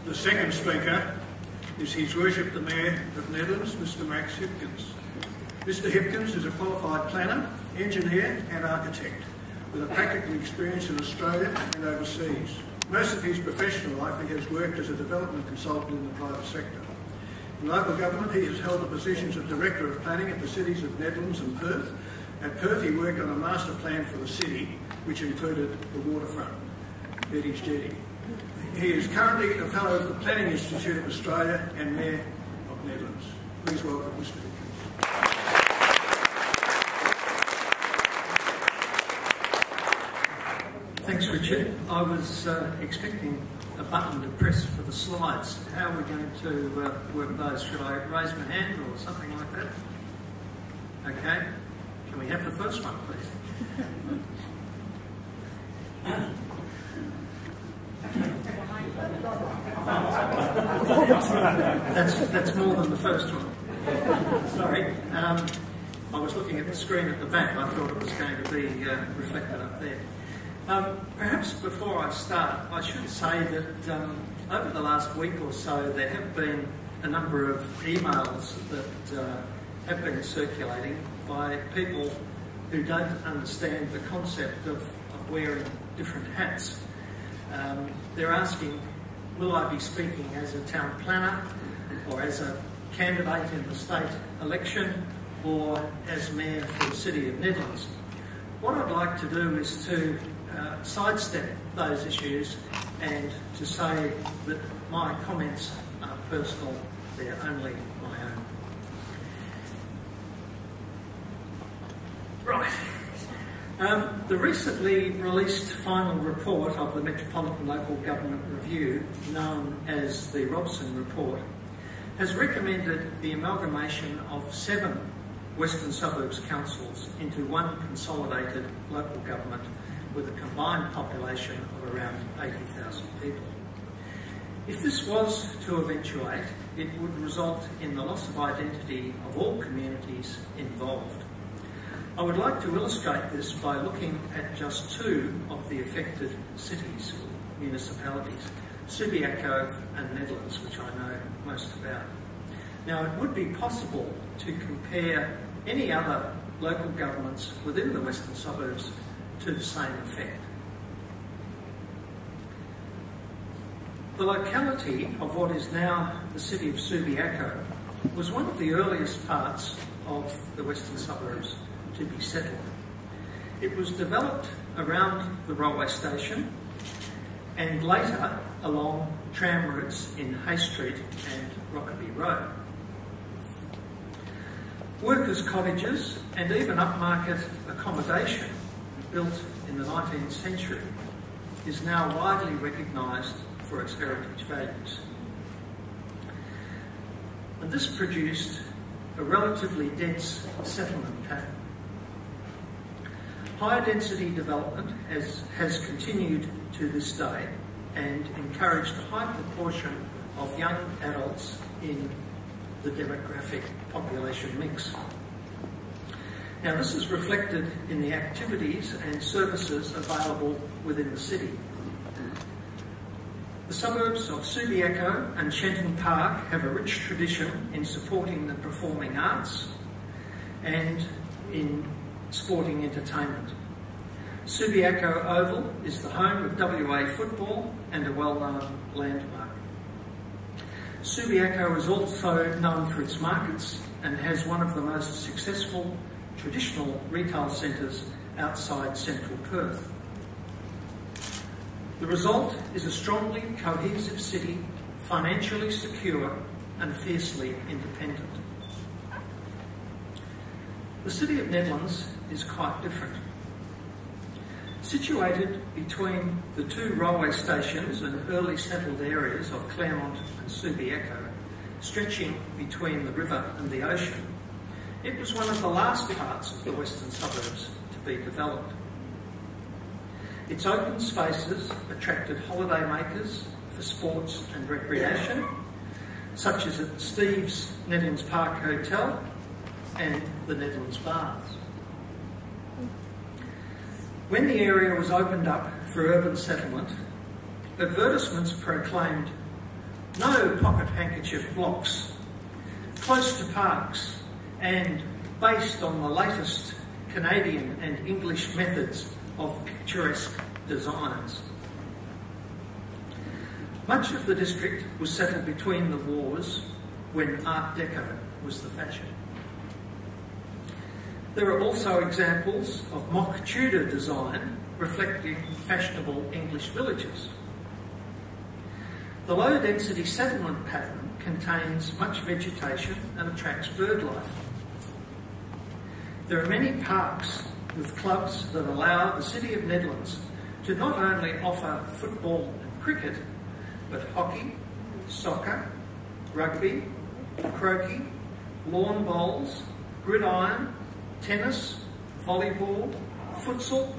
The second speaker is His Worship the Mayor of Nedlands, Mr Max Hipkins. Mr Hipkins is a qualified planner, engineer and architect with a practical experience in Australia and overseas. Most of his professional life he has worked as a development consultant in the private sector. In local government he has held the positions of Director of Planning at the cities of Nedlands and Perth. At Perth he worked on a master plan for the city which included the waterfront, Betty's Jetty. He is currently a Fellow of the Planning Institute of Australia and Mayor of Nedlands. Please welcome Mr Hipkins. Thanks, Richard. I was expecting a button to press for the slides. How are we going to work those? Should I raise my hand or something like that? Okay. Can we have the first one, please? That's more than the first one. Sorry. I was looking at the screen at the back. I thought it was going to be reflected up there. Perhaps before I start, I should say that over the last week or so there have been a number of emails that have been circulating by people who don't understand the concept of wearing different hats. They're asking, will I be speaking as a town planner or as a candidate in the state election or as Mayor for the City of Nedlands? What I'd like to do is to sidestep those issues and to say that my comments are personal, they're only my own. Right. The recently released final report of the Metropolitan Local Government Review, known as the Robson Report, has recommended the amalgamation of 7 Western Suburbs councils into one consolidated local government with a combined population of around 80,000 people. If this was to eventuate, it would result in the loss of identity of all communities involved. I would like to illustrate this by looking at just 2 of the affected cities, municipalities, Subiaco and Nedlands, which I know most about. Now, it would be possible to compare any other local governments within the Western Suburbs to the same effect. The locality of what is now the city of Subiaco was one of the earliest parts of the Western Suburbs to be settled. It was developed around the railway station and later along tram routes in Hay Street and Rockaby Road. Workers' cottages and even upmarket accommodation built in the 19th century is now widely recognised for its heritage values. And this produced a relatively dense settlement pattern. Higher density development has continued to this day and encouraged a high proportion of young adults in the demographic population mix. Now, this is reflected in the activities and services available within the city. The suburbs of Subiaco and Shenton Park have a rich tradition in supporting the performing arts and in sporting entertainment. Subiaco Oval is the home of WA football and a well-known landmark. Subiaco is also known for its markets and has one of the most successful traditional retail centres outside central Perth. The result is a strongly cohesive city, financially secure and fiercely independent. The city of Nedlands is quite different. Situated between the 2 railway stations and early settled areas of Claremont and Subiaco, stretching between the river and the ocean, it was one of the last parts of the Western Suburbs to be developed. Its open spaces attracted holidaymakers for sports and recreation, such as at Steve's Nedlands Park Hotel and the Nedlands Baths. When the area was opened up for urban settlement, advertisements proclaimed no pocket handkerchief blocks, close to parks, and based on the latest Canadian and English methods of picturesque designs. Much of the district was settled between the wars when Art Deco was the fashion. There are also examples of mock Tudor design reflecting fashionable English villages. The low-density settlement pattern contains much vegetation and attracts bird life. There are many parks with clubs that allow the City of Nedlands to not only offer football and cricket, but hockey, soccer, rugby, croquet, lawn bowls, gridiron, tennis, volleyball, futsal,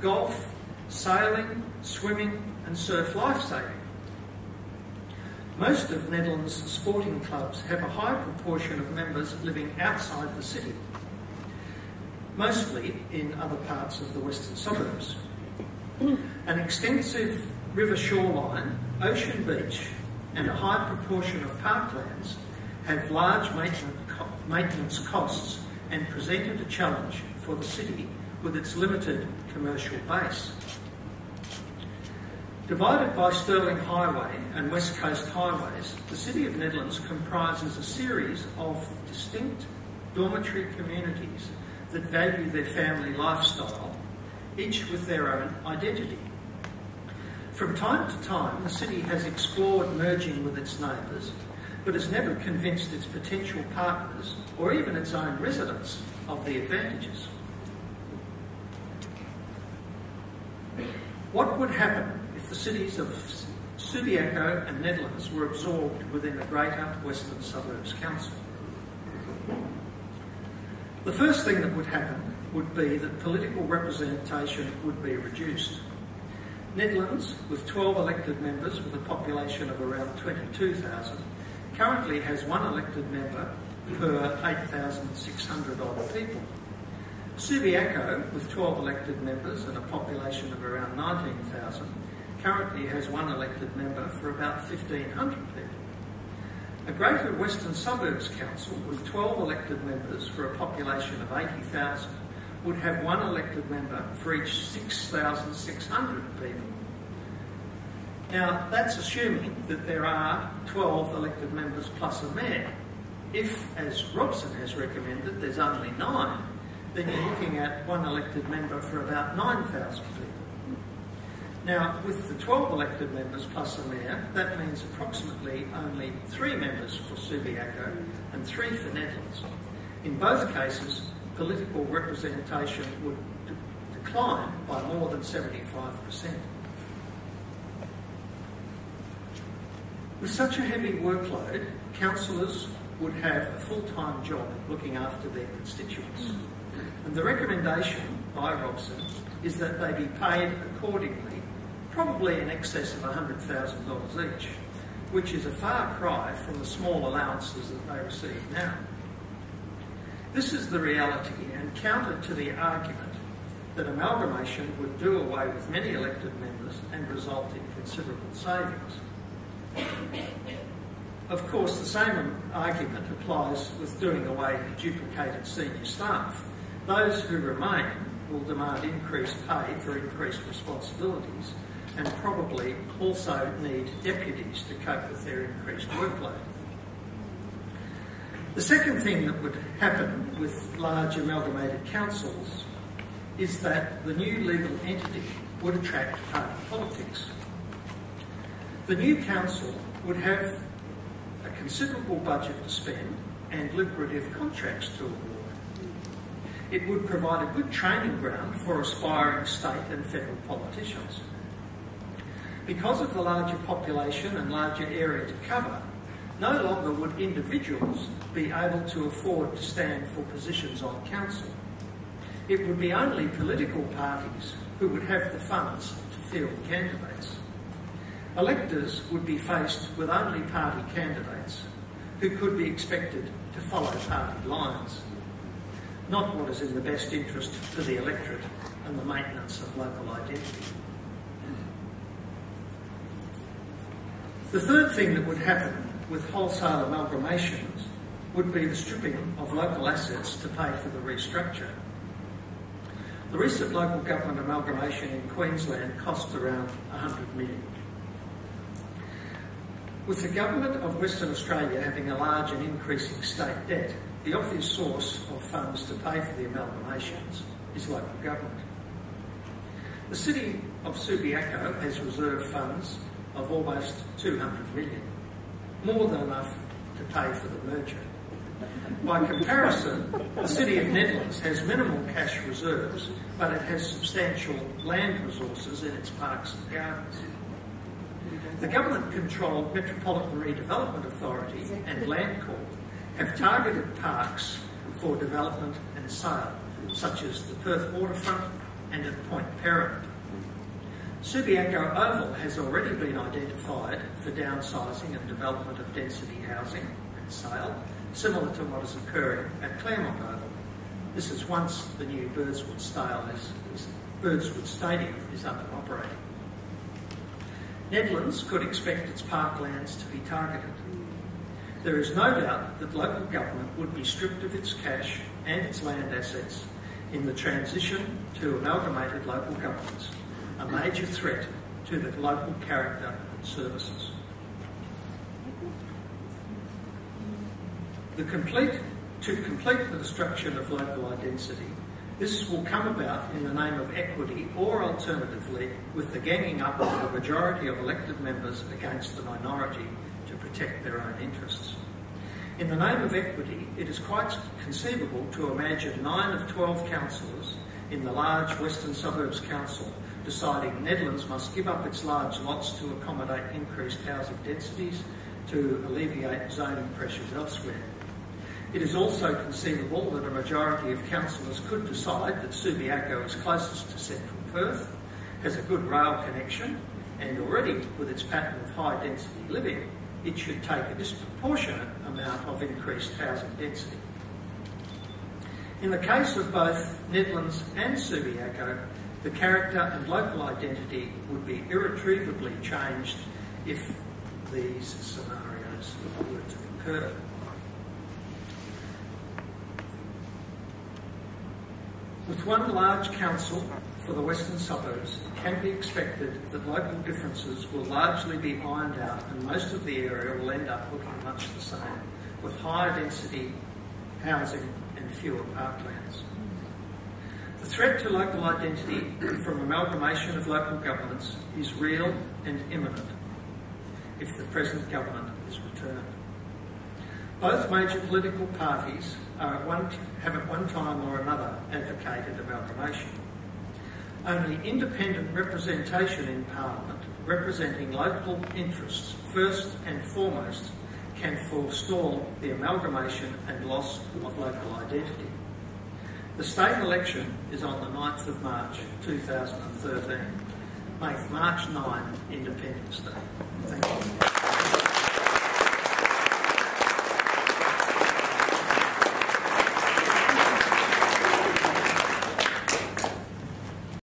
golf, sailing, swimming and surf lifesaving. Most of Nedlands' sporting clubs have a high proportion of members living outside the city, mostly in other parts of the western suburbs. An extensive river shoreline, ocean beach and a high proportion of parklands have large maintenance costs and presented a challenge for the city with its limited commercial base. Divided by Stirling Highway and West Coast highways, the City of Nedlands comprises a series of distinct dormitory communities that value their family lifestyle, each with their own identity. From time to time, the city has explored merging with its neighbours, but has never convinced its potential partners, or even its own residents, of the advantages. What would happen if the cities of Subiaco and Nedlands were absorbed within a greater Western Suburbs Council? The first thing that would happen would be that political representation would be reduced. Nedlands, with 12 elected members with a population of around 22,000, currently has one elected member per 8,600 odd people. Subiaco, with 12 elected members and a population of around 19,000, currently has one elected member for about 1,500 people. A Greater Western Suburbs Council with 12 elected members for a population of 80,000 would have one elected member for each 6,600 people. Now, that's assuming that there are 12 elected members plus a mayor. If, as Robson has recommended, there's only 9, then you're looking at one elected member for about 9,000 people. Now, with the 12 elected members plus a mayor, that means approximately only 3 members for Subiaco and 3 for Nedlands. In both cases, political representation would decline by more than 75%. With such a heavy workload, councillors would have a full-time job looking after their constituents. And the recommendation by Robson is that they be paid accordingly, probably in excess of $100,000 each, which is a far cry from the small allowances that they receive now. This is the reality and counter to the argument that amalgamation would do away with many elected members and result in considerable savings. Of course, the same argument applies with doing away with duplicated senior staff. Those who remain will demand increased pay for increased responsibilities and probably also need deputies to cope with their increased workload. The second thing that would happen with large amalgamated councils is that the new legal entity would attract party politics. The new council would have a considerable budget to spend and lucrative contracts to award. It would provide a good training ground for aspiring state and federal politicians. Because of the larger population and larger area to cover, no longer would individuals be able to afford to stand for positions on council. It would be only political parties who would have the funds to field candidates. Electors would be faced with only party candidates who could be expected to follow party lines, not what is in the best interest for the electorate and the maintenance of local identity. The third thing that would happen with wholesale amalgamations would be the stripping of local assets to pay for the restructure. The recent local government amalgamation in Queensland cost around $100 million. With the government of Western Australia having a large and increasing state debt, the obvious source of funds to pay for the amalgamations is local government. The city of Subiaco has reserved funds of almost $200 million, more than enough to pay for the merger. By comparison, the city of Nedlands has minimal cash reserves, but it has substantial land resources in its parks and gardens. The government-controlled Metropolitan Redevelopment Authority and Land Court have targeted parks for development and sale, such as the Perth waterfront and at Point Perrin. Subiaco Oval has already been identified for downsizing and development of density housing and sale, similar to what is occurring at Claremont Oval. This is once the new Birdswood Stadium is up and operating. Nedlands could expect its parklands to be targeted. There is no doubt that local government would be stripped of its cash and its land assets in the transition to amalgamated local governments, a major threat to the local character and services. To complete the destruction of local identity, this will come about in the name of equity, or alternatively with the ganging up of the majority of elected members against the minority to protect their own interests. In the name of equity, it is quite conceivable to imagine 9 of 12 councillors in the large Western Suburbs Council deciding Nedlands must give up its large lots to accommodate increased housing densities to alleviate zoning pressures elsewhere. It is also conceivable that a majority of councillors could decide that Subiaco is closest to central Perth, has a good rail connection, and already with its pattern of high density living, it should take a disproportionate amount of increased housing density. In the case of both Nedlands and Subiaco, the character and local identity would be irretrievably changed if these scenarios were to occur. With one large council for the Western Suburbs, it can be expected that local differences will largely be ironed out and most of the area will end up looking much the same, with higher density housing and fewer parklands. The threat to local identity from amalgamation of local governments is real and imminent if the present government is returned. Both major political parties have at one time or another advocated amalgamation. Only independent representation in Parliament, representing local interests first and foremost, can forestall the amalgamation and loss of local identity. The state election is on the 9th of March 2013. Make March 9 Independence Day. Thank you.